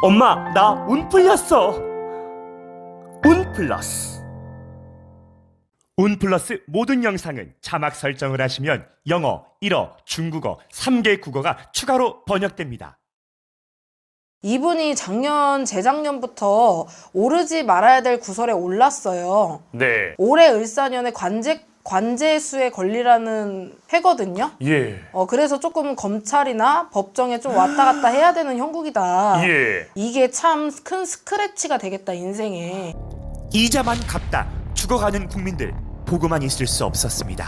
엄마, 나 운 풀렸어. 운 플러스. 운 플러스 모든 영상은 자막 설정을 하시면 영어, 일어, 중국어, 3개 국어가 추가로 번역됩니다. 이분이 재작년부터 오르지 말아야 될 구설에 올랐어요. 네. 올해 을사년에 관제수에 걸리라는 해거든요. 예. 그래서 조금 검찰이나 법정에 좀 왔다 갔다 해야 되는 형국이다. 예. 이게 참 큰 스크래치가 되겠다, 인생에. 이자만 갚다 죽어가는 국민들 보고만 있을 수 없었습니다.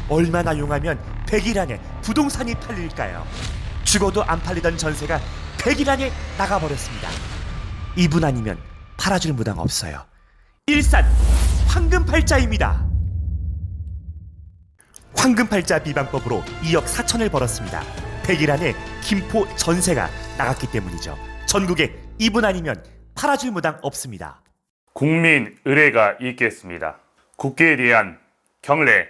얼마나 용하면 100일 안에 부동산이 팔릴까요? 죽어도 안 팔리던 전세가 100일 안에 나가버렸습니다. 이분 아니면 팔아줄 무당 없어요. 일산 황금팔자입니다. 황금팔자 비방법으로 2억 4천을 벌었습니다. 100일 안에 김포 전세가 나갔기 때문이죠. 전국에 이분 아니면 팔아줄 무당 없습니다. 국민 의례가 있겠습니다. 국기에 대한 경례.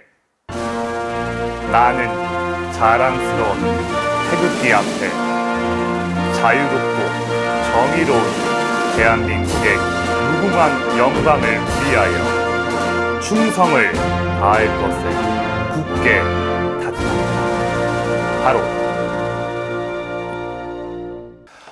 나는 자랑스러운 태극기 앞에 자유롭고 정의로운 대한민국의 무궁한 영광을 위하여 충성을 다할 것을 굳게 다짐합니다. 바로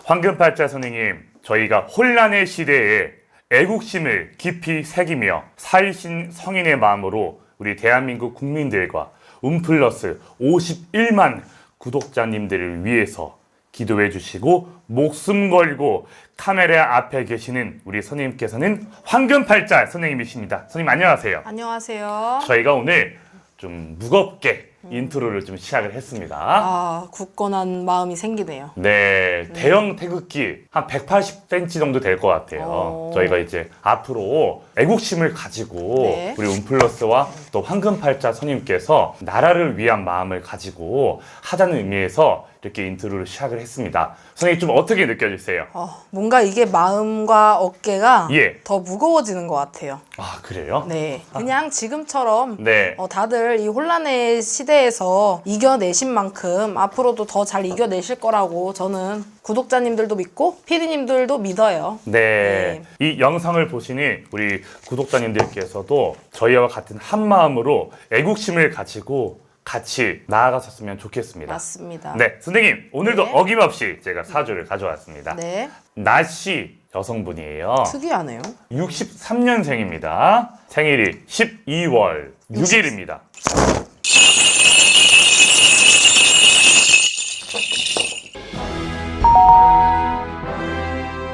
황금팔자 선생님, 저희가 혼란의 시대에 애국심을 깊이 새기며 살신 성인의 마음으로 우리 대한민국 국민들과 운플러스 51만 구독자님들을 위해서 기도해 주시고 목숨 걸고 카메라 앞에 계시는 우리 선생님께서는 황금팔자 선생님이십니다. 선생님 안녕하세요. 안녕하세요. 저희가 오늘 좀 무겁게 인트로를 좀 시작을 했습니다. 굳건한 마음이 생기네요. 네, 대형 태극기 한 180cm 정도 될 것 같아요. 저희가 이제 앞으로 애국심을 가지고 네. 우리 운플러스와 또 황금팔자 선임께서 나라를 위한 마음을 가지고 하자는 의미에서 이렇게 인트로를 시작을 했습니다. 선생님 좀 어떻게 느껴지세요? 뭔가 이게 마음과 어깨가 예. 더 무거워지는 것 같아요. 아, 그래요? 네, 그냥 지금처럼 네. 다들 이 혼란의 시대에서 이겨내신 만큼 앞으로도 더 잘 이겨내실 거라고 저는 구독자님들도 믿고 PD님들도 믿어요. 네. 이 영상을 보시는 우리 구독자님들께서도 저희와 같은 한 마음으로 애국심을 가지고 같이 나아갔었으면 좋겠습니다. 맞습니다. 네, 선생님 오늘도 네. 어김없이 제가 사주를 가져왔습니다. 네, 나씨 여성분이에요. 특이하네요. 63년생입니다. 생일이 12월 6일입니다.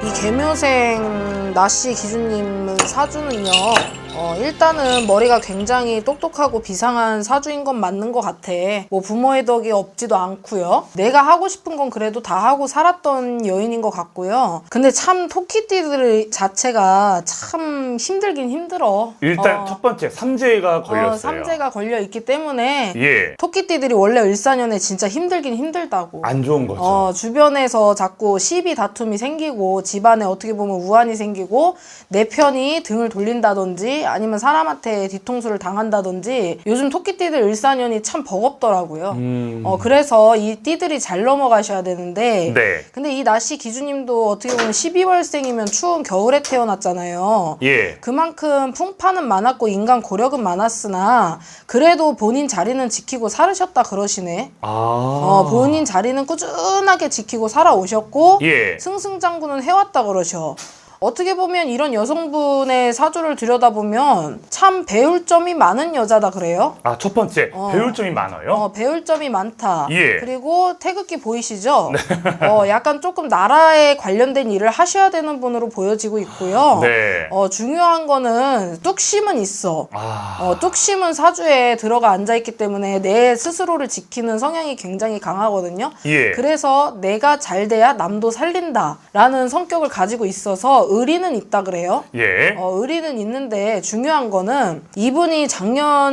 이 개묘생 나씨 기준님 사주는요, 일단은 머리가 굉장히 똑똑하고 비상한 사주인 건 맞는 것 같아. 뭐 부모의 덕이 없지도 않고요. 내가 하고 싶은 건 그래도 다 하고 살았던 여인인 것 같고요. 근데 참 토끼띠들 자체가 참 힘들긴 힘들어. 일단 첫 번째 삼재가 걸렸어요. 삼재가 걸려 있기 때문에 예, 토끼띠들이 원래 을사년에 진짜 힘들긴 힘들다고. 안 좋은 거죠. 주변에서 자꾸 시비 다툼이 생기고 집안에 어떻게 보면 우환이 생기고 내 편이 등을 돌린다든지 아니면 사람한테 뒤통수를 당한다든지 요즘 토끼띠들 을사년이 참 버겁더라고요. 그래서 이 띠들이 잘 넘어가셔야 되는데 네. 근데 이 나씨 기준님도 어떻게 보면 12월생이면 추운 겨울에 태어났잖아요. 예. 그만큼 풍파는 많았고 인간 고력은 많았으나 그래도 본인 자리는 지키고 살으셨다 그러시네. 본인 자리는 꾸준하게 지키고 살아오셨고 예. 승승장구는 해왔다 그러셔. 어떻게 보면 이런 여성분의 사주를 들여다보면 참 배울 점이 많은 여자다 그래요. 아, 첫 번째 배울 점이 많아요. 배울 점이 많다. 예. 그리고 태극기 보이시죠? 약간 조금 나라에 관련된 일을 하셔야 되는 분으로 보여지고 있고요. 네. 중요한 거는 뚝심은 있어. 뚝심은 사주에 들어가 앉아있기 때문에 내 스스로를 지키는 성향이 굉장히 강하거든요. 예. 그래서 내가 잘 돼야 남도 살린다라는 성격을 가지고 있어서 의리는 있다 그래요. 예. 의리는 있는데 중요한 거는 이분이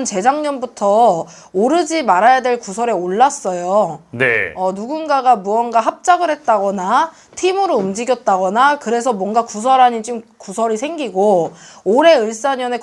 재작년부터 오르지 말아야 될 구설에 올랐어요. 네. 누군가가 무언가 합작을 했다거나 팀으로 움직였다거나 그래서 뭔가 구설 아닌 좀 구설이 생기고 올해 을사년에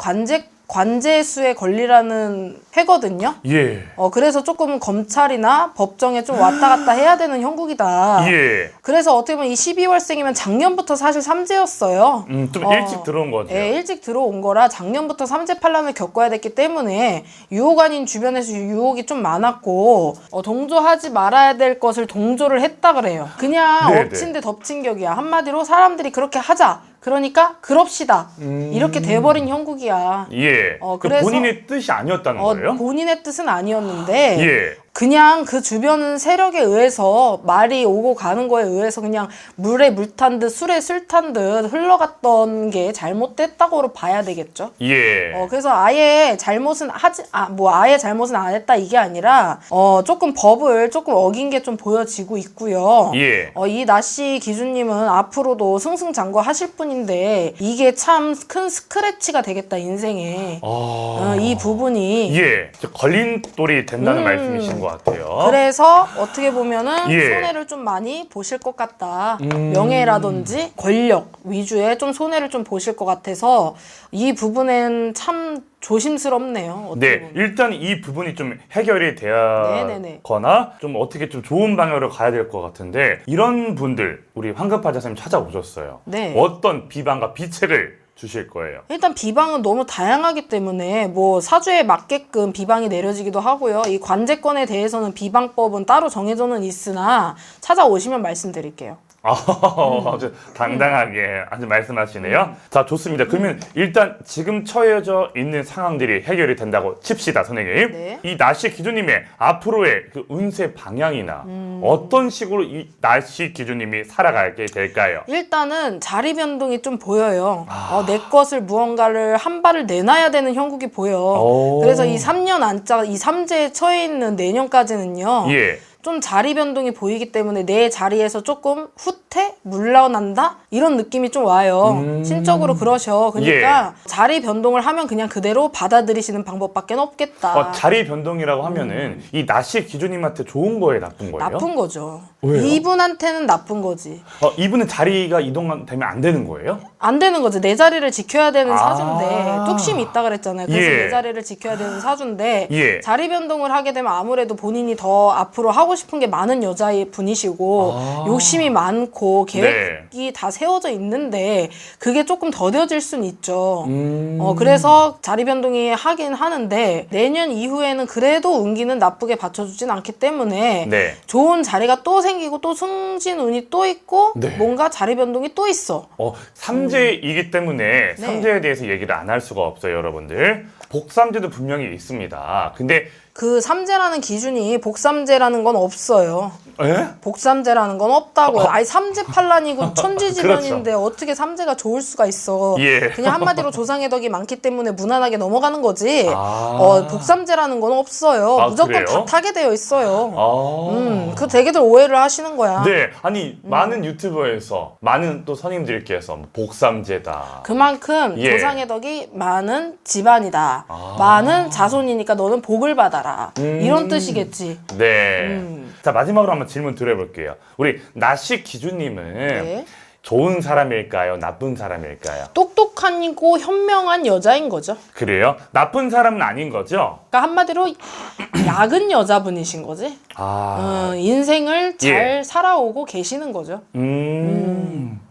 관제수의 권리라는 회거든요. 예. 그래서 조금 검찰이나 법정에 좀 왔다 갔다 해야 되는 형국이다. 예. 그래서 어떻게 보면 이 12월생이면 작년부터 사실 삼재였어요. 좀 일찍 들어온 거죠. 예, 일찍 들어온 거라 작년부터 삼재 판란을 겪어야 됐기 때문에 유혹 아닌 주변에서 유혹이 좀 많았고 동조하지 말아야 될 것을 동조를 했다 그래요. 그냥 네네. 엎친 데 덮친 격이야. 한마디로 사람들이 그렇게 하자. 그러니까 그럽시다. 이렇게 돼버린 형국이야. 예. 그래서 본인의 뜻이 아니었다는 거예요? 본인의 뜻은 아니었는데 예. 그냥 그 주변 세력에 의해서 말이 오고 가는 거에 의해서 그냥 물에 물 탄 듯 술에 술 탄 듯 흘러갔던 게 잘못됐다고 봐야 되겠죠. 예. 그래서 아예 잘못은 아예 잘못은 안 했다 이게 아니라 조금 법을 조금 어긴 게 좀 보여지고 있고요. 예. 이 나씨 기준님은 앞으로도 승승장구 하실 분인데 이게 참 큰 스크래치가 되겠다 인생에. 이 부분이. 예. 걸림돌이 된다는 말씀이신 것 같아요. 그래서 어떻게 보면은 예. 손해를 좀 많이 보실 것 같다. 명예라든지 권력 위주의 좀 손해를 좀 보실 것 같아서 이 부분엔 참 조심스럽네요. 어떻게 네, 보면. 일단 이 부분이 좀 해결이 되거나 좀 어떻게 좀 좋은 방향으로 가야 될 것 같은데 이런 분들 우리 황급하 자사님 찾아오셨어요. 네. 어떤 비방과 비책을 주실 거예요? 일단 비방은 너무 다양하기 때문에 뭐 사주에 맞게끔 비방이 내려지기도 하고요. 이 관제권에 대해서는 비방법은 따로 정해져는 있으나 찾아오시면 말씀드릴게요. 아주 당당하게 아주 말씀하시네요. 자, 좋습니다. 그러면 일단 지금 처해져 있는 상황들이 해결이 된다고 칩시다, 선생님. 네. 이 나씨 기준님의 앞으로의 그 운세 방향이나 어떤 식으로 이 나씨 기준님이 살아가게 될까요? 일단은 자리 변동이 좀 보여요. 내 것을 무언가를 한 발을 내놔야 되는 형국이 보여. 그래서 이 3년 안짜 이 삼재에 처해 있는 내년까지는요. 예. 좀 자리 변동이 보이기 때문에 내 자리에서 조금 후퇴? 물러난다? 이런 느낌이 좀 와요. 신적으로 그러셔. 그러니까 자리 변동을 하면 그냥 그대로 받아들이시는 방법밖에 없겠다. 자리 변동이라고 하면은 이 나씨 기준님한테 좋은 거예요, 나쁜 거예요? 나쁜 거죠. 왜요? 이분한테는 나쁜 거지. 이분은 자리가 이동되면 안 되는 거예요? 안 되는 거지. 내 자리를 지켜야 되는 사주인데 뚝심이 있다 그랬잖아요. 그래서 예. 내 자리를 지켜야 되는 사주인데 예. 자리 변동을 하게 되면 아무래도 본인이 더 앞으로 하고 싶은 게 많은 여자의 분이시고 욕심이 많고 계획이 다 세워져 있는데 그게 조금 더뎌질 수는 있죠. 그래서 자리 변동이 하긴 하는데 내년 이후에는 그래도 운기는 나쁘게 받쳐주진 않기 때문에 네. 좋은 자리가 또 생기고 또 승진 운이 또 있고 네. 뭔가 자리 변동이 또 있어. 삼재이기 때문에 네. 삼재에 대해서 얘기를 안 할 수가 없어요, 여러분들. 복삼재도 분명히 있습니다. 근데 그 삼재라는 기준이 복삼재라는 건 없어요. 에? 복삼재라는 건 없다고요. 아니 삼재팔란이고 천지지변인데 그렇죠. 어떻게 삼재가 좋을 수가 있어. 예. 그냥 한마디로 조상의 덕이 많기 때문에 무난하게 넘어가는 거지. 아. 복삼재라는 건 없어요. 무조건 그래요? 다 타게 되어 있어요. 아. 그 되게들 오해를 하시는 거야. 네, 아니 많은 유튜버에서 많은 또 선임들께서 복삼재다. 그만큼 예. 조상의 덕이 많은 집안이다. 아. 많은 자손이니까 너는 복을 받아라. 이런 뜻이겠지. 네. 자, 마지막으로 한번 질문 드려볼게요. 우리 나씨 기준님은 네. 좋은 사람일까요? 나쁜 사람일까요? 똑똑하고 현명한 여자인 거죠. 그래요? 나쁜 사람은 아닌 거죠? 그러니까 한마디로 약은 여자분이신 거지. 인생을 잘 예. 살아오고 계시는 거죠.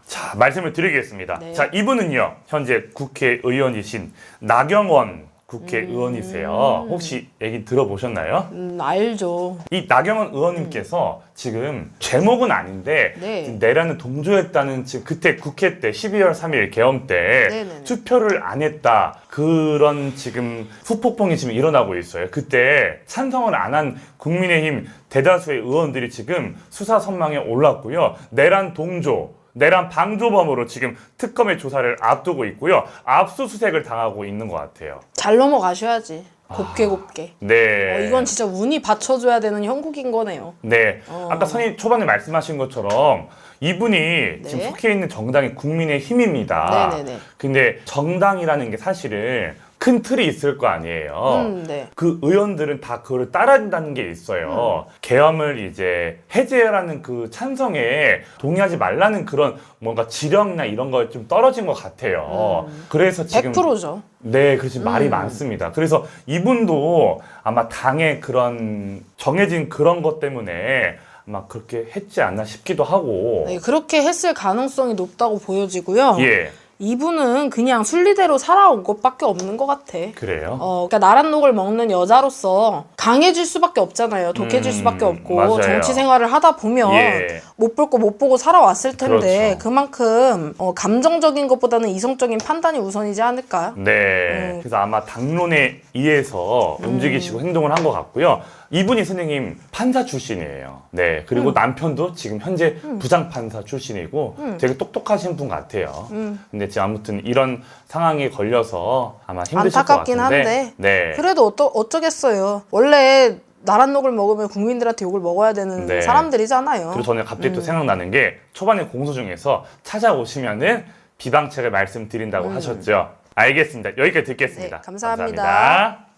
자, 말씀을 드리겠습니다. 네. 자, 이분은요, 현재 국회의원이신 나경원 국회의원이세요. 혹시 얘기 들어보셨나요? 알죠. 이 나경원 의원님께서 지금 제목은 아닌데 네. 지금 내란을 동조했다는 지금 그때 국회 때 12월 3일 계엄 때 네네네. 투표를 안 했다 그런 지금 후폭풍이 지금 일어나고 있어요. 그때 찬성을 안 한 국민의힘 대다수의 의원들이 지금 수사 선망에 올랐고요. 내란 동조 내란 방조범으로 지금 특검의 조사를 앞두고 있고요. 압수수색을 당하고 있는 것 같아요. 잘 넘어가셔야지. 곱게. 네. 이건 진짜 운이 받쳐줘야 되는 형국인 거네요. 네. 아까 선생님 초반에 말씀하신 것처럼 이분이 지금 속해 있는 정당이 국민의힘입니다. 네네네. 근데 정당이라는 게 사실은 큰 틀이 있을 거 아니에요. 네. 그 의원들은 다 그걸 따른다는 게 있어요. 계엄을 이제 해제라는 그 찬성에 동의하지 말라는 그런 뭔가 지령이나 이런 거에 좀 떨어진 것 같아요. 그래서 지금 100%죠. 네, 그렇지 말이 많습니다. 그래서 이분도 아마 당의 그런 정해진 그런 것 때문에 아마 그렇게 했지 않나 싶기도 하고. 네, 그렇게 했을 가능성이 높다고 보여지고요. 예, 이분은 그냥 순리대로 살아온 것밖에 없는 것 같아. 그래요. 그러니까 나랏녹을 먹는 여자로서 강해질 수밖에 없잖아요. 독해질 수밖에 없고 맞아요. 정치 생활을 하다 보면 예. 못 볼 거 못 보고 살아왔을 텐데 그렇죠. 그만큼 감정적인 것보다는 이성적인 판단이 우선이지 않을까? 네. 그래서 아마 당론에 의해서 움직이시고 행동을 한 것 같고요. 이분이 선생님 판사 출신이에요. 네. 그리고 남편도 지금 현재 부장판사 출신이고 되게 똑똑하신 분 같아요. 근데 지금 아무튼 이런 상황에 걸려서 아마 힘드실 것 안타깝긴 같은데. 한데 네. 그래도 어쩌겠어요. 원래 나랏녹을 먹으면 국민들한테 욕을 먹어야 되는 네. 사람들이잖아요. 그리고 저는 갑자기 또 생각나는 게 초반에 공소 중에서 찾아오시면은 비방책을 말씀드린다고 하셨죠. 알겠습니다. 여기까지 듣겠습니다. 네, 감사합니다. 감사합니다.